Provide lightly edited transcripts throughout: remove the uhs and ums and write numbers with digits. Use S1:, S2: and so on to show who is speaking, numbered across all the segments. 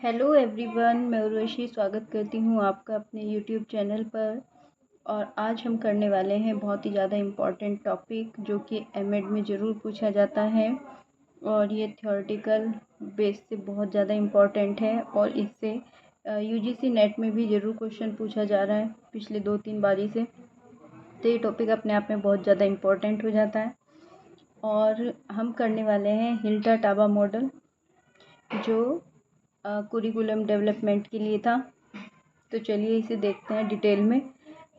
S1: Hello everyone, मैं उर्वशी स्वागत करती हूँ आपका अपने यूट्यूब चैनल पर। और आज हम करने वाले हैं बहुत ही ज़्यादा इम्पॉर्टेंट टॉपिक जो कि एमएड में ज़रूर पूछा जाता है और ये थ्योरेटिकल बेस से बहुत ज़्यादा इम्पॉर्टेंट है और इससे यूजीसी नेट में भी ज़रूर क्वेश्चन पूछा जा रहा है पिछले 2-3 बारी से। तो ये टॉपिक अपने आप में बहुत ज़्यादा इम्पॉर्टेंट हो जाता है और हम करने वाले हैं हिल्डा टाबा मॉडल जो कुरिकुलम डेवलपमेंट के लिए था। तो चलिए इसे देखते हैं, डिटेल में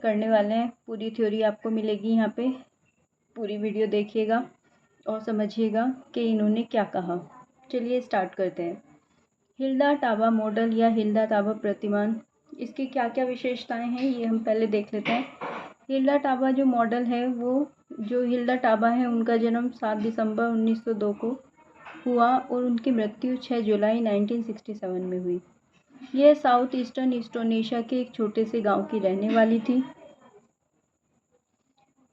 S1: करने वाले हैं। पूरी थ्योरी आपको मिलेगी यहाँ पे, पूरी वीडियो देखिएगा और समझिएगा कि इन्होंने क्या कहा। चलिए स्टार्ट करते हैं। हिल्डा टाबा मॉडल या हिल्डा टाबा प्रतिमान, इसकी क्या क्या विशेषताएं हैं ये हम पहले देख लेते हैं। हिल्डा टाबा जो मॉडल है, वो जो हिल्डा टाबा है उनका जन्म 7 दिसंबर 1902 को हुआ और उनकी मृत्यु 6 जुलाई 1967 में हुई। यह साउथ ईस्टर्न इंडोनेशिया के एक छोटे से गांव की रहने वाली थी।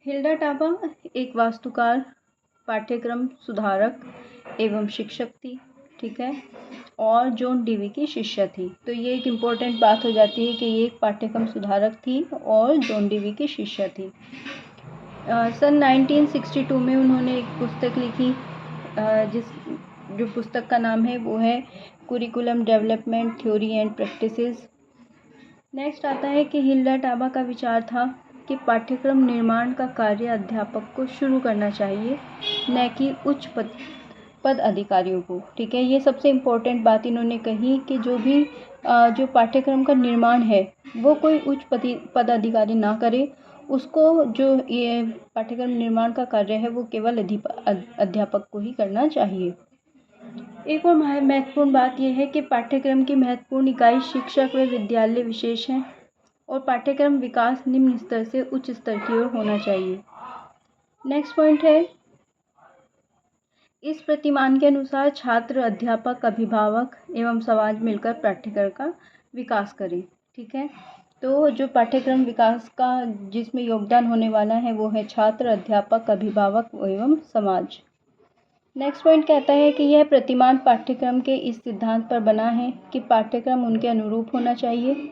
S1: हिल्डा टाबा एक वास्तुकार, पाठ्यक्रम सुधारक एवं शिक्षक थी, ठीक है, और जॉन डीवी की शिष्या थी। तो ये एक इम्पोर्टेंट बात हो जाती है कि ये एक पाठ्यक्रम सुधारक थी और जॉन डीवी की शिष्या थी। सन 1962 में उन्होंने एक पुस्तक लिखी, जो पुस्तक का नाम है वो है curriculum development theory and practices. Next आता है कि हिल्डा टाबा का विचार था कि पाठ्यक्रम निर्माण का कार्य अध्यापक को शुरू करना चाहिए, न कि उच्च पद अधिकारियों को। ठीक है, ये सबसे इम्पोर्टेंट बात इन्होंने कही कि जो पाठ्यक्रम का निर्माण है वो कोई उच्च पद अधिकारी ना करे, उसको जो ये पाठ्यक्रम निर्माण का कार्य है वो केवल अध्यापक को ही करना चाहिए। एक और महत्वपूर्ण बात यह है कि पाठ्यक्रम की महत्वपूर्ण इकाई शिक्षक व विद्यालय विशेष हैं और पाठ्यक्रम विकास निम्न स्तर से उच्च स्तर की ओर होना चाहिए। नेक्स्ट पॉइंट है, इस प्रतिमान के अनुसार छात्र, अध्यापक, अभिभावक एवं समाज मिलकर पाठ्यक्रम का विकास करें। ठीक है, तो जो पाठ्यक्रम विकास का जिसमें योगदान होने वाला है वो है छात्र, अध्यापक, अभिभावक एवं समाज। नेक्स्ट पॉइंट कहता है कि यह प्रतिमान पाठ्यक्रम के इस सिद्धांत पर बना है कि पाठ्यक्रम उनके अनुरूप होना चाहिए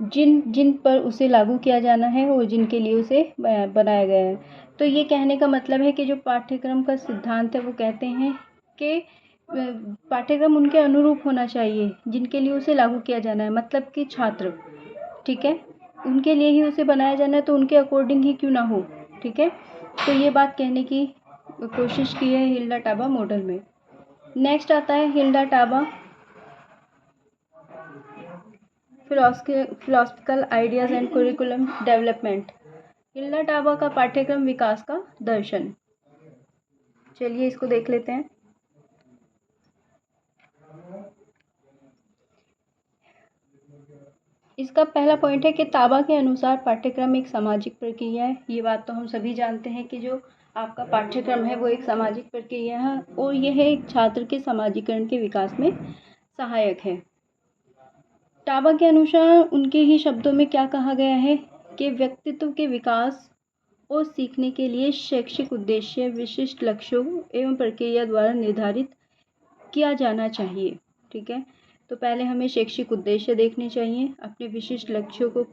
S1: जिन जिन पर उसे लागू किया जाना है और जिनके लिए उसे बनाया गया है। तो ये कहने का मतलब है कि जो पाठ्यक्रम का सिद्धांत है वो कहते हैं कि पाठ्यक्रम उनके अनुरूप होना चाहिए जिनके लिए उसे लागू किया जाना है, मतलब कि छात्र, ठीक है, उनके लिए ही उसे बनाया जाना है, तो उनके अकॉर्डिंग ही क्यों ना हो। ठीक है, तो ये बात कहने की कोशिश की है हिल्डा टाबा मॉडल में। नेक्स्ट आता है Hilda Taba philosophical ideas and curriculum development. Hilda Taba का पाठ्यक्रम विकास का दर्शन। चलिए इसको देख लेते हैं। इसका पहला पॉइंट है कि टाबा के अनुसार पाठ्यक्रम एक सामाजिक प्रक्रिया है। ये बात तो हम सभी जानते हैं कि जो आपका पाठ्यक्रम है वो एक सामाजिक प्रक्रिया है और यह एक छात्र के समाजीकरण के विकास में सहायक है। टाबा के अनुसार उनके ही शब्दों में क्या कहा गया है कि व्यक्तित्व के विकास और सीखने के लिए शैक्षिक उद्देश्य विशिष्ट लक्ष्यों एवं प्रक्रिया द्वारा निर्धारित किया जाना चाहिए। ठीक है, तो पहले हमें शैक्षिक उद्देश्य देखने चाहिए, अपने विशिष्ट लक्ष्यों को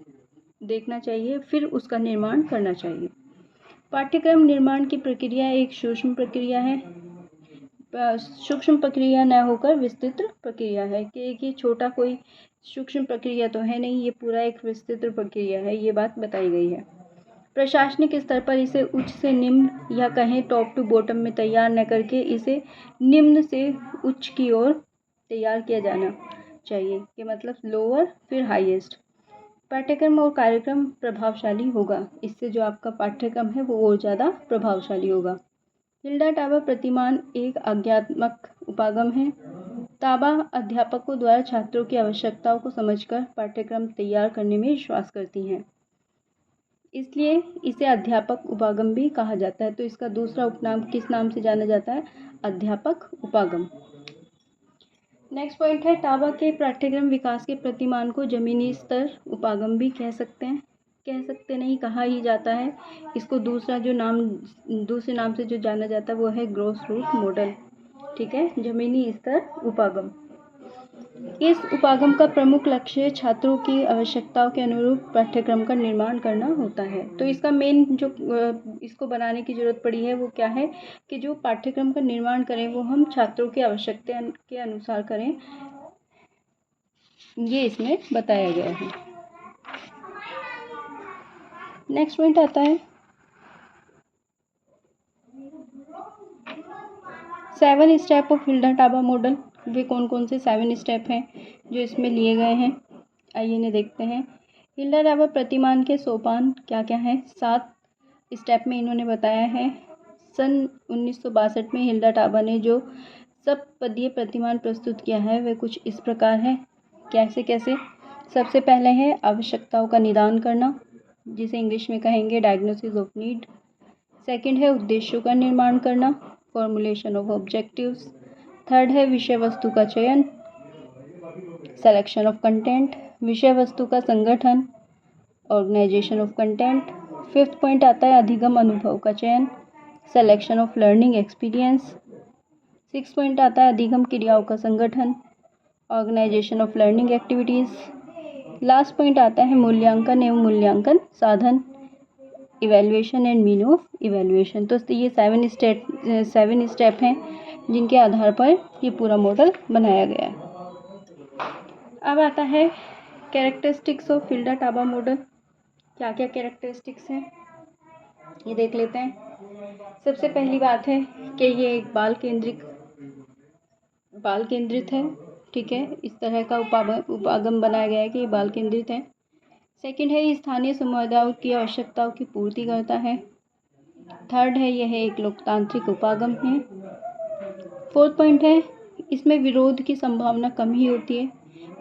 S1: देखना चाहिए, फिर उसका निर्माण करना चाहिए। पाठ्यक्रम निर्माण की प्रक्रिया एक सूक्ष्म प्रक्रिया है, सूक्ष्म प्रक्रिया न होकर विस्तृत प्रक्रिया है कि एक ही छोटा कोई सूक्ष्म प्रक्रिया तो है नहीं, ये पूरा एक विस्तृत प्रक्रिया है, ये बात बताई गई है। प्रशासनिक स्तर पर इसे उच्च से निम्न या कहें टॉप टू बॉटम में तैयार न करके इसे निम्न से उच्च की ओर तैयार किया जाना चाहिए, कि मतलब लोअर फिर हाईएस्ट। पाठ्यक्रम और कार्यक्रम प्रभावशाली होगा, इससे जो आपका पाठ्यक्रम है वो और ज़्यादा प्रभावशाली होगा। हिल्डा टाबा प्रतिमान एक आज्ञात्मक उपागम है। टाबा अध्यापकों द्वारा छात्रों की आवश्यकताओं को समझकर पाठ्यक्रम तैयार करने में विश्वास करती हैं, इसलिए इसे अध्यापक उपागम भी कहा जाता है। तो इसका दूसरा उपनाम किस नाम से जाना जाता है? अध्यापक उपागम। नेक्स्ट पॉइंट है, टाबा के पाठ्यक्रम विकास के प्रतिमान को जमीनी स्तर उपागम भी कह सकते हैं, नहीं, कहा ही जाता है। इसको दूसरे नाम से जो जाना जाता है वो है ग्रॉस रूट मॉडल। ठीक है, जमीनी स्तर उपागम। इस उपागम का प्रमुख लक्ष्य छात्रों की आवश्यकताओं के अनुरूप पाठ्यक्रम का निर्माण करना होता है। तो इसका मेन जो इसको बनाने की ज़रूरत पड़ी है वो क्या है कि जो पाठ्यक्रम का निर्माण करें वो हम छात्रों की आवश्यकता के अनुसार करें, ये इसमें बताया गया है। नेक्स्ट पॉइंट आता है 7 step of Hilda Taba model. वे कौन कौन से 7 स्टेप हैं जो इसमें लिए गए हैं, आइए इन्हें देखते हैं। हिल्डा टाबा प्रतिमान के सोपान क्या क्या हैं, 7 स्टेप में इन्होंने बताया है। सन 1962 में हिल्डा टाबा ने जो सप्तपदीय प्रतिमान प्रस्तुत किया है वे कुछ इस प्रकार है। कैसे कैसे? सबसे पहले है आवश्यकताओं का निदान करना, जिसे इंग्लिश में कहेंगे डायग्नोसिस ऑफ नीड। सेकंड है उद्देश्यों का निर्माण करना, फॉर्मुलेशन ऑफ ऑब्जेक्टिव्स। थर्ड है विषय वस्तु का चयन, सिलेक्शन ऑफ कंटेंट, विषय वस्तु का संगठन, organisation of content. Fifth point आता है अधिगम अनुभव का चयन, selection of learning experience. Six point आता है अधिगम क्रियाओं का संगठन, organisation of learning activities. Last point आता है मूल्यांकन एवं मूल्यांकन साधन, evaluation and mean of evaluation. तो ये 7 स्टेप हैं जिनके आधार पर ये पूरा मॉडल बनाया गया है। अब आता है characteristics of Hilda Taba model. क्या क्या कैरेक्टरिस्टिक्स हैं ये देख लेते हैं। सबसे पहली बात है कि ये एक बाल केंद्रित है, ठीक है। इस तरह का उपागम बनाया गया है कि ये बाल केंद्रित है। सेकंड है ये स्थानीय समुदायों की आवश्यकताओं की पूर्ति करता है। थर्ड है यह एक लोकतांत्रिक उपागम है। फोर्थ पॉइंट है इसमें विरोध की संभावना कम ही होती है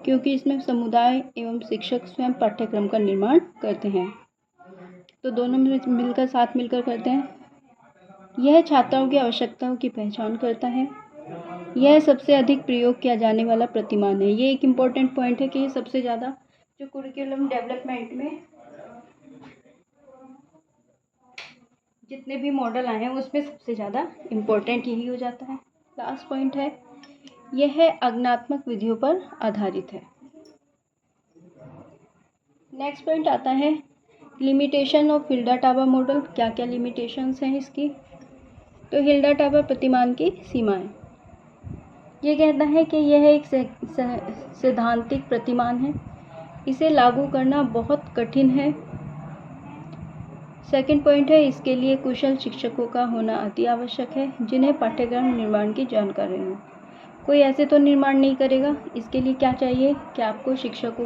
S1: क्योंकि इसमें समुदाय एवं शिक्षक स्वयं पाठ्यक्रम का निर्माण करते हैं, तो दोनों मिलकर साथ मिलकर करते हैं। यह छात्राओं की आवश्यकताओं की पहचान करता है। यह सबसे अधिक प्रयोग किया जाने वाला प्रतिमान है। ये एक इम्पॉर्टेंट पॉइंट है कि ये सबसे ज़्यादा जो कुरिकुलम डेवलपमेंट में जितने भी मॉडल आए हैं उसमें सबसे ज़्यादा इम्पोर्टेंट यही हो जाता है। लास्ट पॉइंट है यह आज्ञात्मक विधियों पर आधारित है। नेक्स्ट पॉइंट आता है limitation of Hilda Taba model. क्या क्या लिमिटेशंस हैं इसकी? तो हिल्डा टाबा प्रतिमान की सीमाएं, ये कहता है कि यह एक सैद्धांतिक प्रतिमान है, इसे लागू करना बहुत कठिन है। सेकंड पॉइंट है इसके लिए कुशल शिक्षकों का होना अति आवश्यक है जिन्हें पाठ्यक्रम निर्माण की जानकारी हो। कोई ऐसे तो निर्माण नहीं करेगा, इसके लिए क्या चाहिए कि आपको शिक्षकों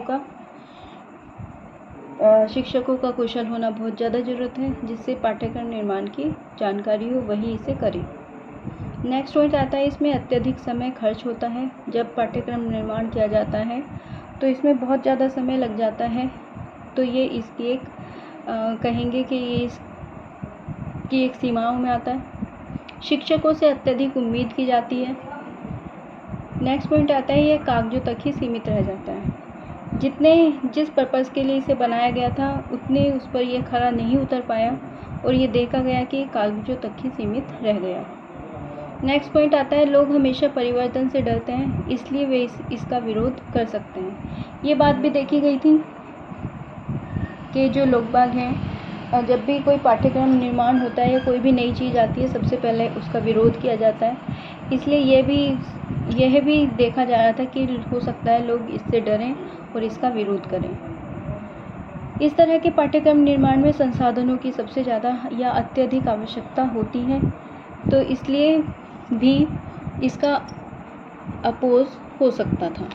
S1: का कुशल होना बहुत ज़्यादा ज़रूरत है, जिससे पाठ्यक्रम निर्माण की जानकारी हो वही इसे करे। नेक्स्ट पॉइंट आता है इसमें अत्यधिक समय खर्च होता है। जब पाठ्यक्रम निर्माण किया जाता है तो इसमें बहुत ज़्यादा समय लग जाता है, तो ये इसकी एक कहेंगे कि ये इसकी एक सीमाओं में आता है। शिक्षकों से अत्यधिक उम्मीद की जाती है। नेक्स्ट पॉइंट आता है ये कागजों तक ही सीमित रह जाता है। जिस पर्पज़ के लिए इसे बनाया गया था उतने उस पर यह खरा नहीं उतर पाया और ये देखा गया कि कागजों तक ही सीमित रह गया। नेक्स्ट पॉइंट आता है लोग हमेशा परिवर्तन से डरते हैं, इसलिए वे इसका विरोध कर सकते हैं। ये बात भी देखी गई थी कि जो लोग बाग हैं, जब भी कोई पाठ्यक्रम निर्माण होता है या कोई भी नई चीज़ आती है सबसे पहले उसका विरोध किया जाता है। इसलिए यह भी देखा जा रहा था कि हो सकता है लोग इससे डरें और इसका विरोध करें। इस तरह के पाठ्यक्रम निर्माण में संसाधनों की सबसे ज़्यादा या अत्यधिक आवश्यकता होती है, तो इसलिए भी इसका अपोज हो सकता था।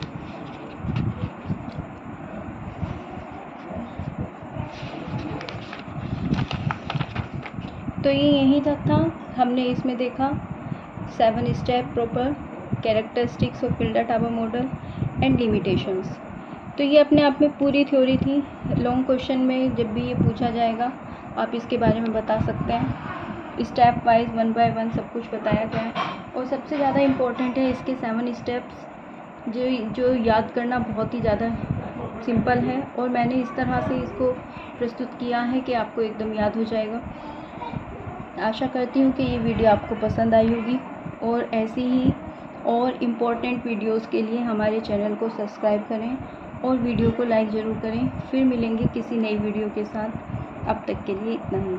S1: तो ये यहीं तक था। हमने इसमें देखा 7 step proper characteristics of Hilda Taba model and limitations. तो ये अपने आप में पूरी थ्योरी थी। लॉन्ग क्वेश्चन में जब भी ये पूछा जाएगा आप इसके बारे में बता सकते हैं। स्टेप वाइज 1 बाय 1 सब कुछ बताया गया है और सबसे ज़्यादा इम्पोर्टेंट है इसके 7 स्टेप्स जो याद करना बहुत ही ज़्यादा सिंपल है और मैंने इस तरह से इसको प्रस्तुत किया है कि आपको एकदम याद हो जाएगा। आशा करती हूँ कि ये वीडियो आपको पसंद आई होगी और ऐसी ही और इम्पोर्टेंट वीडियोस के लिए हमारे चैनल को सब्सक्राइब करें और वीडियो को लाइक ज़रूर करें। फिर मिलेंगे किसी नई वीडियो के साथ। अब तक के लिए इतना ही।